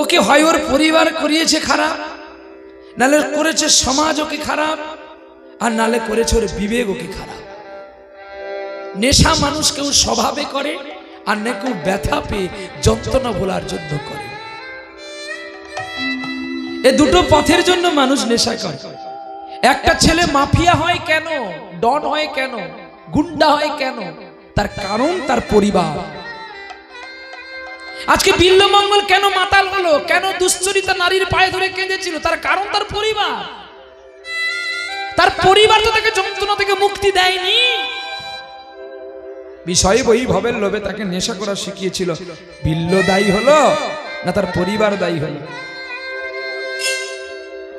ওকে হয় ওর পরিবার করিয়েছে খারাপ, নালে করেছে সমাজ ওকে খারাপ, আর নালে করেছে ওর বিবেক ওকে খারাপ। নেশা মানুষ কেউ স্বভাবে করে, আর না কেউ ব্যথা পেয়ে যন্ত্রণা ভোলার জন্য করে। এ দুটো পথের জন্য মানুষ নেশা করে। একটা ছেলে মাফিয়া হয় কেন, ডন হয় কেন, গুন্ডা হয় কেন? তার কারণ তার পরিবার। আজকে বিল্লমঙ্গল কেন মাতাল হলো, কেন দুশ্চরিতা নারীর পায়ে ধরে কেঁদেছিল? তার কারণ তার পরিবার। তার পরিবার তো তাকে যন্ত্রণা থেকে মুক্তি দেয়নি। বিষয় বৈভবের লোভে তাকে নেশা করা শিখিয়েছিল। বিল্ল দায়ী হলো না তার পরিবার দায়ী হলো?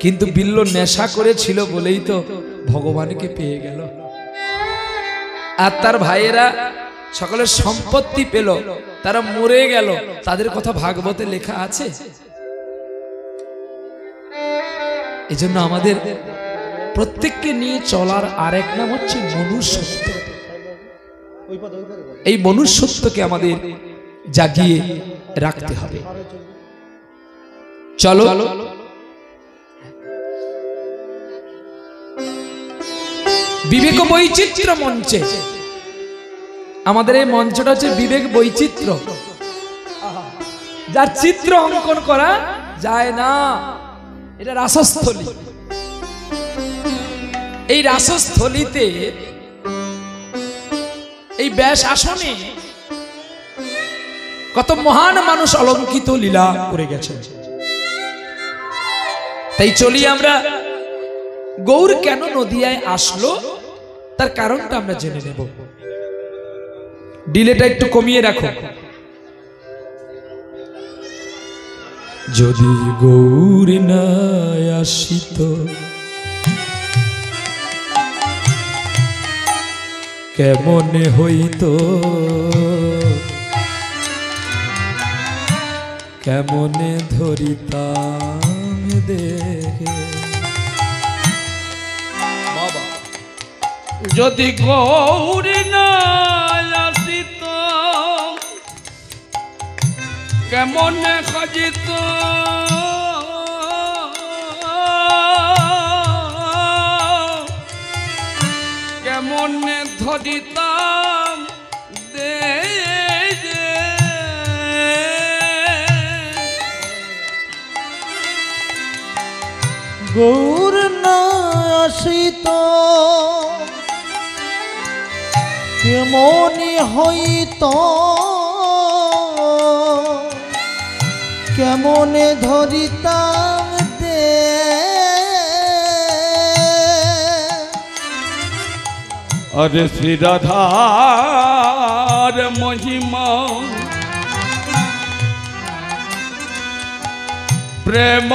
কিন্তু বিল্ল নেশা করেছিল বলেই তো ভগবানকে পেয়ে গেল। আর তার ভাইয়েরা সকলের সম্পত্তি পেল, তারা মরে গেল, তাদের কথা ভাগবতে লেখা আছে। এজন্য আমাদের প্রত্যেককে নিয়ে চলার আরেক নাম হচ্ছে মনুষ্যত্ব। এই মনুষ্যত্বকে আমাদের জাগিয়ে রাখতে হবে। চলো বিবেক বৈচিত্র্য মঞ্চে, আমাদের এই মঞ্চটা হচ্ছে বিবেক বৈচিত্র্য, যার চিত্র অঙ্কন করা যায় না। এটা রাসস্থলী। এই রাসস্থলীতে এই ব্যাস আসনে কত মহান মানুষ অলঙ্কিত লীলা করে গেছেন। তাই চলি আমরা গৌর কেন নদিয়ায় আসলো তার কারণটা আমরা জেনে নেব। ডিলেটা একটু কমিয়ে রাখো। যদি গৌর না আসিত কেমন হইত, কেমনে ধরিতাম দেখে। যদি গৌর না আসিত কেমনে খজিত, কেমনে ধরিতাম দেখে। গৌর না আসিত কেমনি হইত, কেমনে ধরিতাম দে। अरे श्री राधार महिमा प्रेम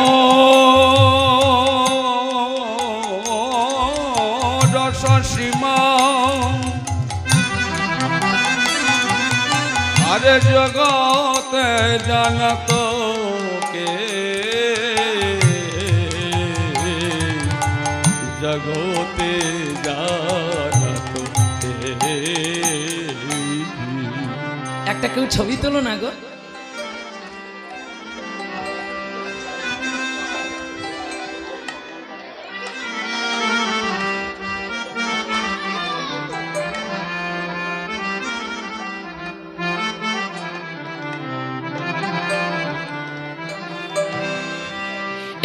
रस सीमा, अरे जगत जानत के जगते जानत के। একটা কেউ ছবি তোলো না গো।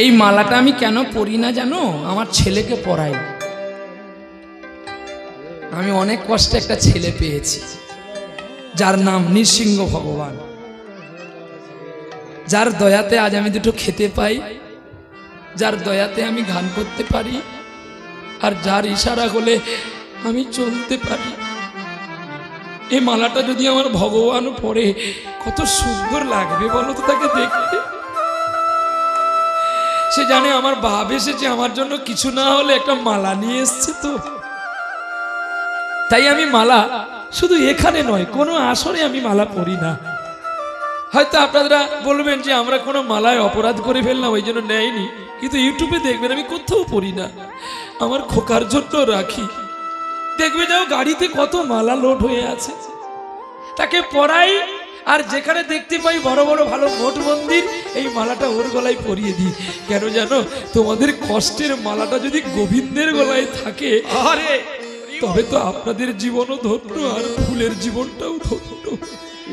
এই মালাটা আমি কেন পরি না জানো? আমার ছেলেকে পরাই। আমি অনেক কষ্টে একটা ছেলে পেয়েছি যার নাম নৃসিংহ ভগবান, যার দয়াতে আজ আমি দুটো খেতে পাই, যার দয়াতে আমি গান করতে পারি, আর যার ইশারা হলে আমি চলতে পারি। এই মালাটা যদি আমার ভগবান পরে কত সুন্দর লাগবে বলো তো তাকে দেখতে। সে জানে আমার বাপ এসেছে আমার জন্য কিছু না হলে একটা মালা নিয়ে এসছে। তো তাই আমি মালা শুধু এখানে নয়, কোনো আসরে আমি মালা পরি না। হয়তো আপনারা বলবেন যে আমরা কোনো মালায় অপরাধ করে ফেললাম ওই জন্য নেয়নি, কিন্তু ইউটিউবে দেখবেন আমি কোথাও পরি না, আমার খোকার জন্য রাখি। দেখবে যাও গাড়িতে কত মালা লোড হয়ে আছে, তাকে পরাই আর যেখানে দেখতে পাই বড় বড় ভালো মঠ মন্দির, এই মালাটা ওর গলায় পরিয়ে দিই। কেন জানো? তোমাদের কষ্টের মালাটা যদি গোবিন্দের গলায় থাকে, আরে তবে তো আপনাদের জীবনও ধন্য আর ফুলের জীবনটাও ধন্য।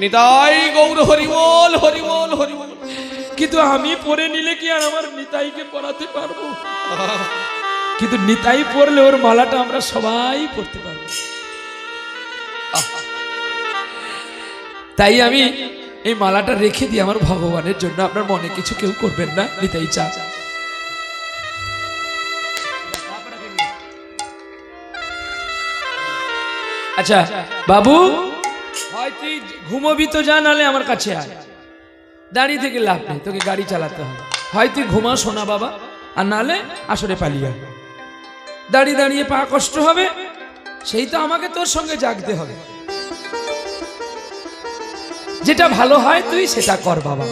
নিতাই গৌর হরিবল হরিবল হরিবল। কিন্তু আমি পরে নিলে কি আর আমার নিতাইকে পরাতে পারবো? কিন্তু নিতাই পরলে ওর মালাটা আমরা সবাই পরতে পারবো। তাই আমি এই মালাটা রেখে দিই আমার ভগবানের জন্য। আপনার মনে কিছু কেউ করবেন না, নিতাই চা। আচ্ছা বাবু, হয় তুই ঘুমোবি তো যা, নালে আমার কাছে আয়। দাঁড়িয়ে থেকে লাভ নেই, তোকে গাড়ি চালাতে হবে। হয় তুই ঘুমা সোনা বাবা, আর নালে আসরে পালিয়ে আয়। দাঁড়িয়ে দাঁড়িয়ে পা কষ্ট হবে, সেই তো আমাকে তোর সঙ্গে জাগতে হবে। যেটা ভালো হয় তুই সেটা কর বাবা।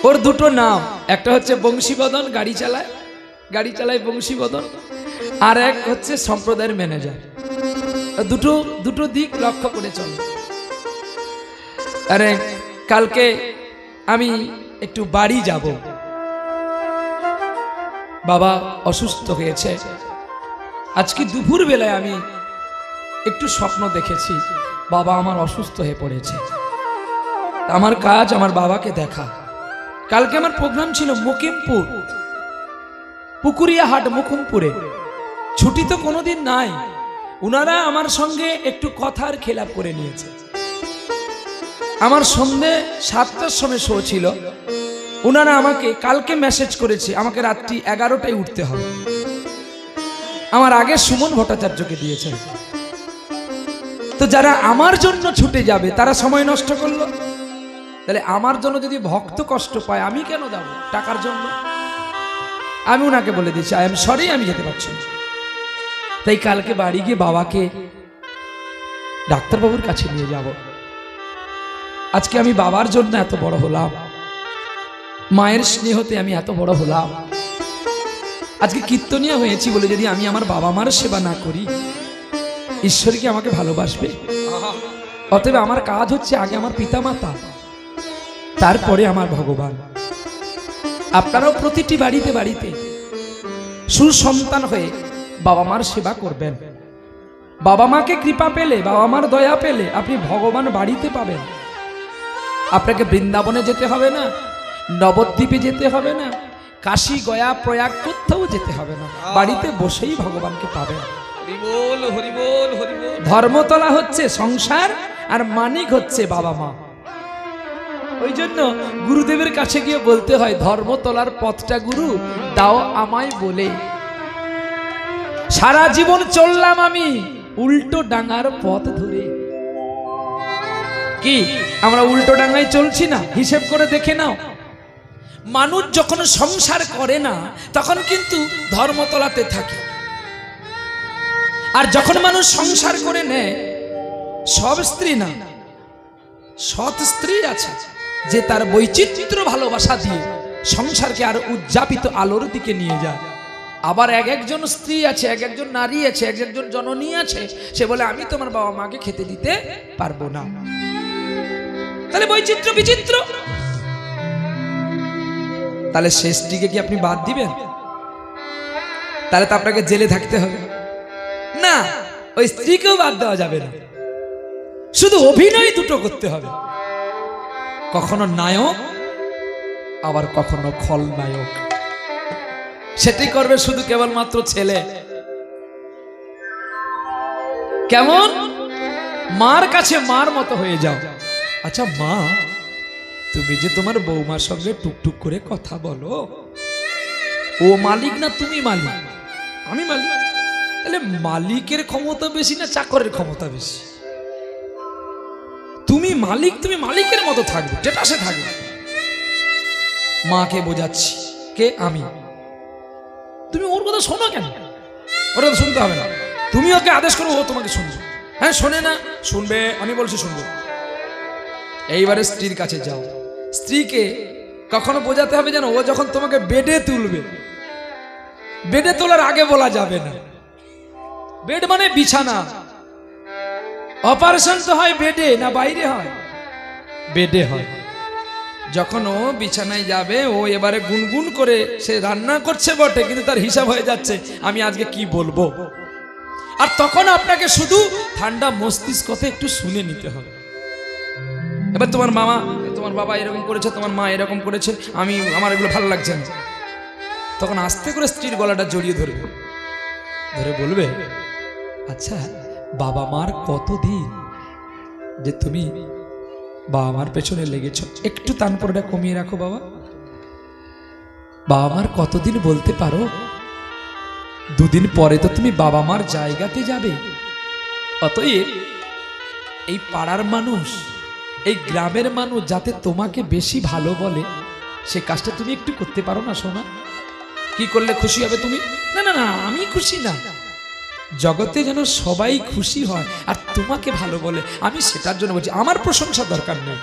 ওর দুটো নাম, একটা হচ্ছে বংশীবদন, গাড়ি চালায় বংশীবদন, আর এক হচ্ছে সম্প্রদায়ের ম্যানেজার। দুটো দিক লক্ষ্য করে চল। আরে কালকে আমি একটু বাড়ি যাব, বাবা অসুস্থ হয়েছে। আজকে দুপুর বেলায় আমি একটু স্বপ্ন দেখেছি, বাবা আমার অসুস্থ হয়ে পড়েছে। আমার কাজ আমার বাবাকে দেখা। কালকে আমার প্রোগ্রাম ছিল মুকিমপুর, পুকুরিয়া হাট মুকুমপুরে। ছুটি তো কোনোদিন নাই। উনারা আমার সঙ্গে একটু কথার খেলাপ করে নিয়েছে। আমার সন্ধে 7টার সময় শো ছিল। উনারা আমাকে কালকে মেসেজ করেছে আমাকে রাত্রি 11টায় উঠতে হবে। আমার আগে সুমন ভট্টাচার্যকে দিয়েছেন। তো যারা আমার জন্য ছুটে যাবে তারা সময় নষ্ট করলো। তাহলে আমার জন্য যদি ভক্ত কষ্ট পায়, আমি কেন যাব টাকার জন্য? আমি ওনাকে বলে দিচ্ছি আই এম সরি, আমি যেতে পারছি না। তাই কালকে বাড়ি গিয়ে বাবাকে ডাক্তারবাবুর কাছে নিয়ে যাব। আজকে আমি বাবার জন্য এত বড় হলাম, মায়ের স্নেহতে আমি এত বড় হলাম। আজকে কীর্তনিয়া হয়েছি বলে যদি আমি আমার বাবা মার সেবা না করি, ঈশ্বর কি আমাকে ভালোবাসবে? অতএব আমার কাজ হচ্ছে আগে আমার পিতামাতা, তারপরে আমার ভগবান। আপনারাও প্রতিটি বাড়িতে বাড়িতে সুসন্তান হয়ে বাবা মার সেবা করবেন। বাবা মাকে কৃপা পেলে, বাবা মার দয়া পেলে আপনি ভগবান বাড়িতে পাবেন। আপনাকে বৃন্দাবনে যেতে হবে না, নবদ্বীপে যেতে হবে না, কাশী গয়া প্রয়াগ কোথাও যেতে হবে না, বাড়িতে বসেই ভগবানকে পাবেন। হরিবল হরিবল হরিবল। ধর্মতলা হচ্ছে সংসার, আর মানিক হচ্ছে বাবা মা। ওই জন্য গুরুদেবের কাছে গিয়ে বলতে হয়, ধর্মতলার পথটা গুরু দাও আমায় বলে। সারা জীবন চললাম আমি উল্টো ডাঙার পথ ধরে। কি আমরা উল্টো ডাঙায় চলছি না? হিসেব করে দেখে নাও। মানুষ যখন সংসার করে না তখন কিন্তু ধর্মতলাতে থাকে, আর যখন মানুষ সংসার করে নেয়, সব স্ত্রী না, সৎ স্ত্রী আছে যে তার বৈচিত্র্য ভালোবাসা দিয়ে সংসারকে আর উজ্জাপিত আলোর দিকে নিয়ে যায়। আবার এক একজন স্ত্রী আছে, এক একজন নারী আছে, এক একজন জননী আছে, সে বলে আমি তোমার বাবা মাকে খেতে দিতে পারবো না। তাহলে বৈচিত্র্য বিচিত্র। তাহলে শেষ দিকে কি আপনি বাদ দিবেন? তাহলে তো আপনাকে জেলে থাকতে হবে না। ওই স্ত্রীকেও বাদ দেওয়া যাবে না, শুধু অভিনয় দুটো করতে হবে। কখনো নায়ক, আবার কখনো খলনায়ক। সেটাই করবে শুধু কেবলমাত্র ছেলে। কেমন? মার কাছে মার মতো হয়ে যাও। আচ্ছা মা, তুমি যে তোমার বৌমার সঙ্গে টুকটুক করে কথা বলো, ও মালিক না তুমি মালিক? আমি মালিক। তাহলে মালিকের ক্ষমতা বেশি না চাকরের ক্ষমতা বেশি? তুমি মালিক, তুমি মালিকের মতো থাকবে, যেটা সে থাকবে। মাকে বোঝাচ্ছি, কে? আমি। তুমি ওর কথা শোনো কেন? ওর কথা শুনতে হবে না। তুমি ওকে আদেশ করো, ও তোমাকে শুনবে। হ্যাঁ শোনে না? শুনবে, আমি বলছি শুনবে। এইবারে স্ত্রীর কাছে যাও। স্ত্রীকে কখনো বোঝাতে হবে যেন ও যখন তোমাকে বেডে তুলবে, বেডে তোলার আগে বলা যাবে না। বেড মানে বিছানা, অপারেশন তো হয় বেডে, না বাইরে হয়? বেডে হয়। যখন ও বিছানায় যাবে, ও এবারে গুনগুন করে সে রান্না করছে বটে, কিন্তু তার হিসাব হয়ে যাচ্ছে আমি আজকে কি বলবো। আর তখন আপনাকে শুধু ঠান্ডা মস্তিষ্কতে একটু শুনে নিতে হবে। এবার তোমার মামা, তোমার বাবা এরকম করেছে, তোমার মা এরকম করেছে, আমার এগুলো ভালো লাগছে না। তখন আস্তে করে স্ত্রীর গলাটা জড়িয়ে ধরবে, ধরে বলবে, আচ্ছা বাবা মার কতদিন যে তুমি বাবা মার পেছনে লেগেছ, একটু তানপরটা কমিয়ে রাখো বাবা। বাবা মার কতদিন বলতে পারো? দুদিন পরে তো তুমি বাবা মার জায়গাতে যাবে। অতএব এই পাড়ার মানুষ, এই গ্রামের মানুষ যাতে তোমাকে বেশি ভালো বলে, সে কাজটা তুমি একটু করতে পারো না সোনা? কি করলে খুশি হবে তুমি? না না না, আমি খুশি না, জগতে যেন সবাই খুশি হয় আর তোমাকে ভালো বলে, আমি সেটার জন্য বলছি। আমার প্রশংসা দরকার নেই।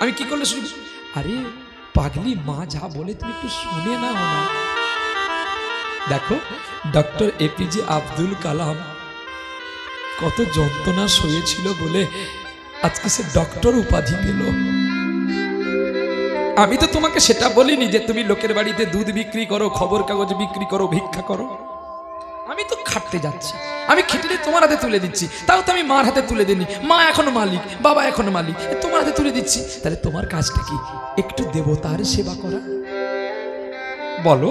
আমি কি করলে শুনবি? আরে পাগলি মা যা বলে তুমি একটু শুনে নাও না। দেখো ডক্টর এপিজে আব্দুল কালাম কত যন্ত্রণা সয়েছিল বলে আজকে সে ডক্টর উপাধি পেল। আমি তো তোমাকে সেটা বলিনি যে তুমি লোকের বাড়িতে দুধ বিক্রি করো, খবর কাগজ বিক্রি করো, ভিক্ষা করো। আমি তো খাটতে যাচ্ছি, আমি খেটে তোমার হাতে তুলে দিচ্ছি। তাও তো আমি মার হাতে তুলে দিইনি, মা এখনো মালিক, বাবা এখনো মালিক, তোমার হাতে তুলে দিচ্ছি। তাহলে তোমার কাজটা কি? একটু দেবতার সেবা করা। বলো,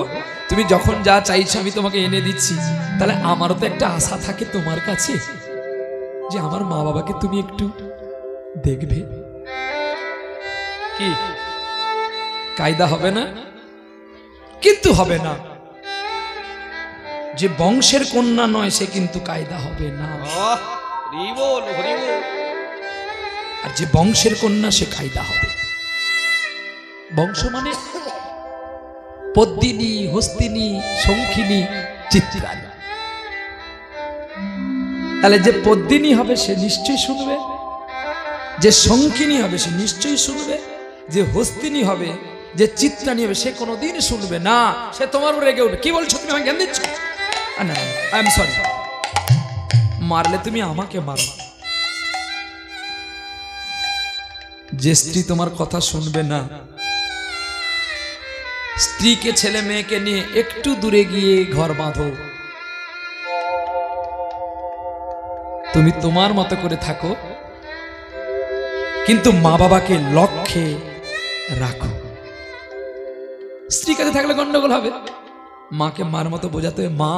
তুমি যখন যা চাইছো আমি তোমাকে এনে দিচ্ছি, তাহলে আমারও তো একটা আশা থাকে তোমার কাছে যে আমার মা বাবাকে তুমি একটু দেখবে। কি কায়দা হবে না? কিন্তু হবে না। যে বংশের কন্যা নয় সে কিন্তু কায়দা হবে না। আর যে বংশের কন্যা সে কায়দা হবে। বংশ মানে পদ্মিনী, হস্তিনী, শঙ্খিনী, চিত্রানী। তাহলে যে পদ্মিনী হবে সে নিশ্চয়ই শুনবে, যে শঙ্খিনী হবে সে নিশ্চয়ই শুনবে, যে হস্তিনী হবে, যে চিত্রানী হবে সে কোনোদিন শুনবে না। সে তোমার উপরে রেগে উঠবে। কি বলছো তুমি? আমাকে জ্ঞান দিচ্ছ? না, আই এম সরি। মারলে তুমি আমাকে মারো। যে স্ত্রী তোমার কথা শুনবে না, স্ত্রীকে ছেলে মেয়েকে নিয়ে একটু দূরে গিয়ে ঘর বাঁধো, তুমি তোমার মতো করে থাকো, কিন্তু মা বাবাকে লক্ষ্যে রাখো। স্ত্রী কাছে থাকলে গন্ডগোল হবে। মাকে মার মতো বোঝাতে হবে, মা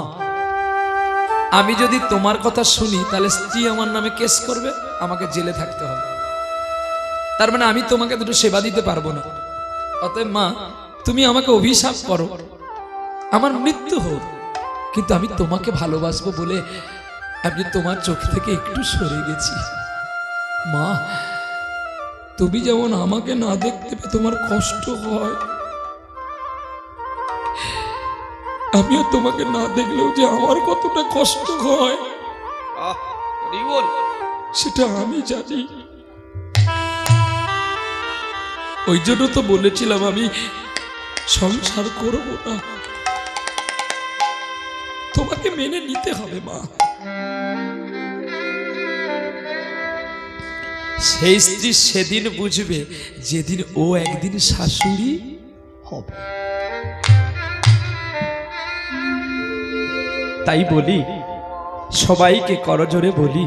আমি যদি তোমার কথা শুনি তাহলে স্ত্রী আমার নামে কেস করবে, আমাকে জেলে থাকতে হবে। তার মানে আমি তোমাকে দুটো সেবা দিতে পারবো না। অতএব মা তুমি আমাকে অভিশাপ করো, আমার মৃত্যু হোক, কিন্তু আমি তোমাকে ভালোবাসবো বলে আমি তোমার চোখ থেকে একটু সরে গেছি। মা তুমি যেমন আমাকে না দেখতে পেয়ে তোমার কষ্ট হয়, আমিও তোমাকে না দেখলেও যে আমার কতটা কষ্ট হয় সেটা আমি জানি। ওই জন্য তো বলেছিলাম আমি সংসার করব না। তোমাকে মেনে নিতে হবে মা। সেই স্ত্রী সেদিন বুঝবে যেদিন ও একদিন শাশুড়ি হবে। তাই বলি, সবাইকে করজোরে বলি,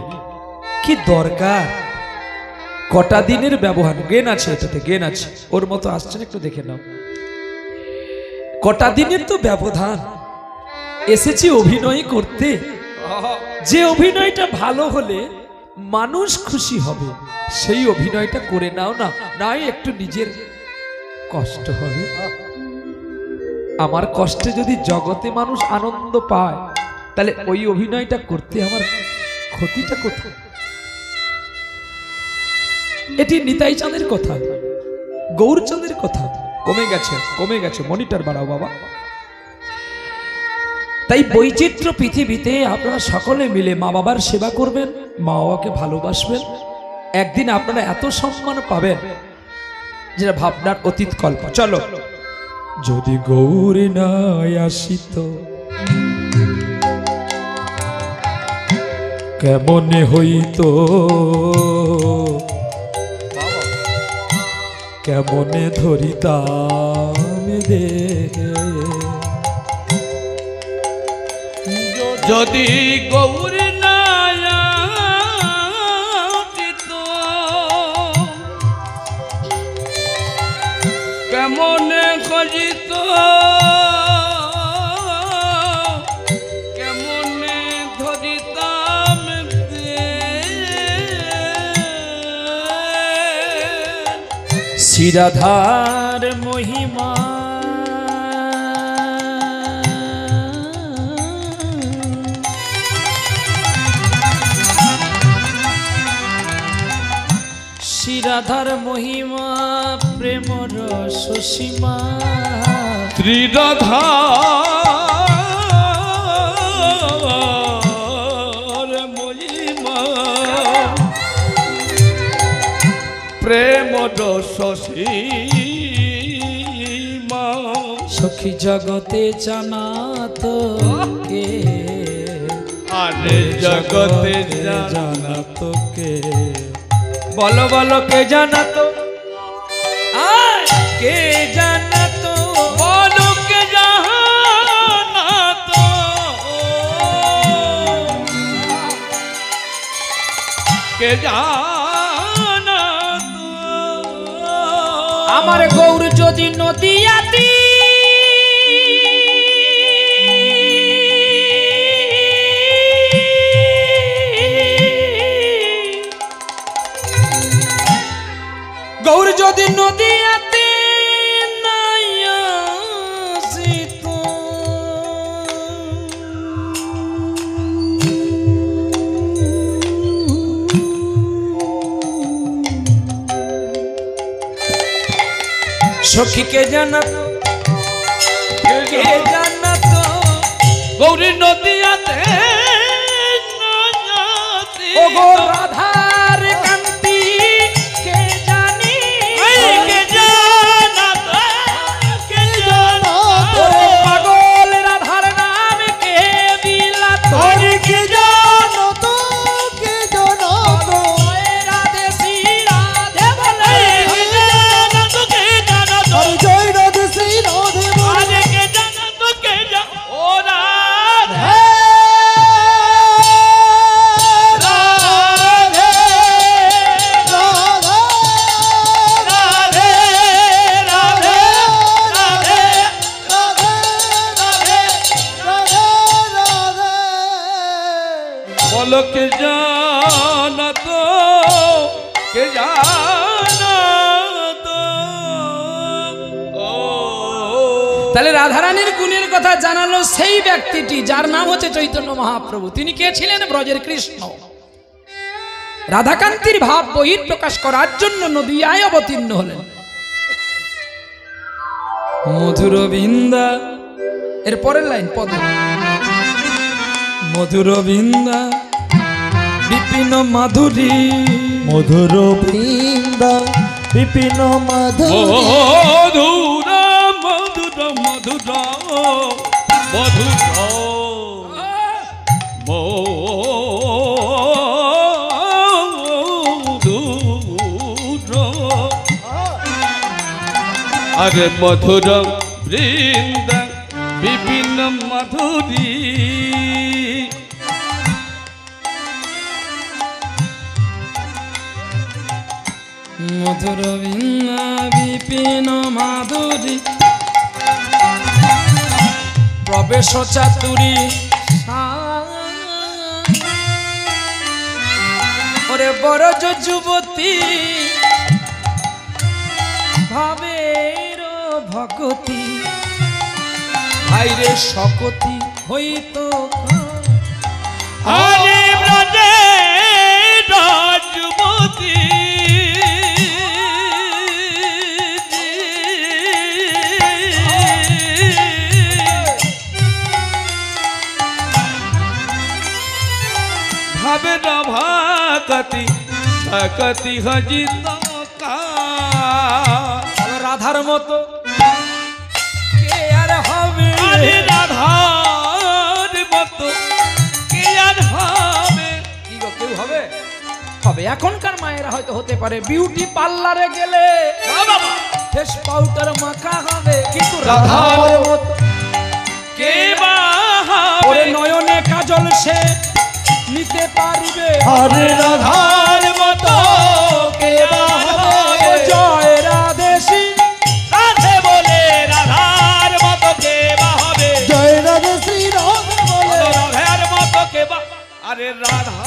কি দরকার কটা দিনের ব্যবহার। জ্ঞান আছে, এটাতে জ্ঞান আছে, ওর মতো আসছে না, একটু দেখে নাও। কটা দিনের তো ব্যবধান, এসেছি অভিনয় করতে। যে অভিনয়টা ভালো হলে মানুষ খুশি হবে সেই অভিনয়টা করে নাও না, নাই একটু নিজের কষ্ট হবে। আমার কষ্টে যদি জগতে মানুষ আনন্দ পায় তাহলে ওই অভিনয়টা করতে আমার ক্ষতিটা কোথায়? এটি নিতাই চাঁদের কথা, গৌরচাঁদের কথা। কমে গেছে, কমে গেছে, মনিটর বাড়াও বাবা। তাই বৈচিত্র্য পৃথিবীতে আপনারা সকলে মিলে মা বাবার সেবা করবেন, মা বাবাকে ভালোবাসবেন। একদিন আপনারা এত সম্মান পাবেন যেটা ভাবনার অতীত কল্প। চলো, যদি গৌর নাই আসিত কেমনে হইতো কেমনে ধরিতাম দে যদি গৌর না কেমনে খজিত কেমনে ধরিতাম শিরাধার মহিমা শিরাধার মহিমা প্রেম রসসীমা ত্রিরাধার মহিমা প্রেম রসসীমা সখী জগতে জানা তো কে আরে জগতে জানা তো কে বলো বলো কে জানা তো কে জানা তো বলো কে জানা তো কে জানা তো আমার গৌর যদি নদিয়াতি গৌর যদি নদিয়াতে নাই আসিত সখীকে জানাতো কে জানাতো গৌরী নদিয়াতে ও গো রাধার কান্তি কে জানি কে জানাতো কে জানাতো পাগল রাধার নাম কে বিলাতো কে জানো তো কে জানো তো রাধে শ্রী রাধে বলে কে জানাতো কে জানাতো আর জয় রাধে শ্রী রাধে বলে আরে কে জানাতো কে জানাতো ও রাধে বলো কে জানাতো কে জানাতো ও তাহলে রাধারানীর গুণের কথা জানালো সেই ব্যক্তিটি যার নাম হচ্ছে চৈতন্য মহাপ্রভু। তিনি কে ছিলেন? ব্রজের কৃষ্ণ। রাধাকান্তির ভাব বহির প্রকাশ করার জন্য নদিয়ায় অবতীর্ণ হলেন। মধুর বৃন্দা এর পরের লাইন পদ মধুর বৃন্দা বিপিন মাধুরী মধুর বৃন্দা বিপিন মাধুরী মধুর মধুর মধুর মধুর মধুর আরে মধুর বৃন্দ বিপিন মাধুরী মধুর বৃন্দা বিপিন মাধুরী প্রবেশ চাতুরী ওরে বড় যুবতী ভাবের ভগতি ভাইরে শকতি হইত আরে ব্রজে রাজমতি ভাবে ভাগতি সকতি হজিত রাধার মতো কে আর হবে আরে রাধার মতো কে আর হবে কেউ হবে হবে এখনকার মায়েরা হয়তো হতে পারে বিউটি পার্লারে গেলে বাবা ফেস পাউডার মাখা হবে কিন্তু রাধার মতো কে বা ওরে নয়নে কাজল সে নিতে পারবে আরে রাধার মতো কে বা হবে জয় রাধেশী রাধে বলে রাধার মতো কে বা হবে জয় রাধে শ্রী রাধে বলে রাধার মতো কে বা আরে রাধা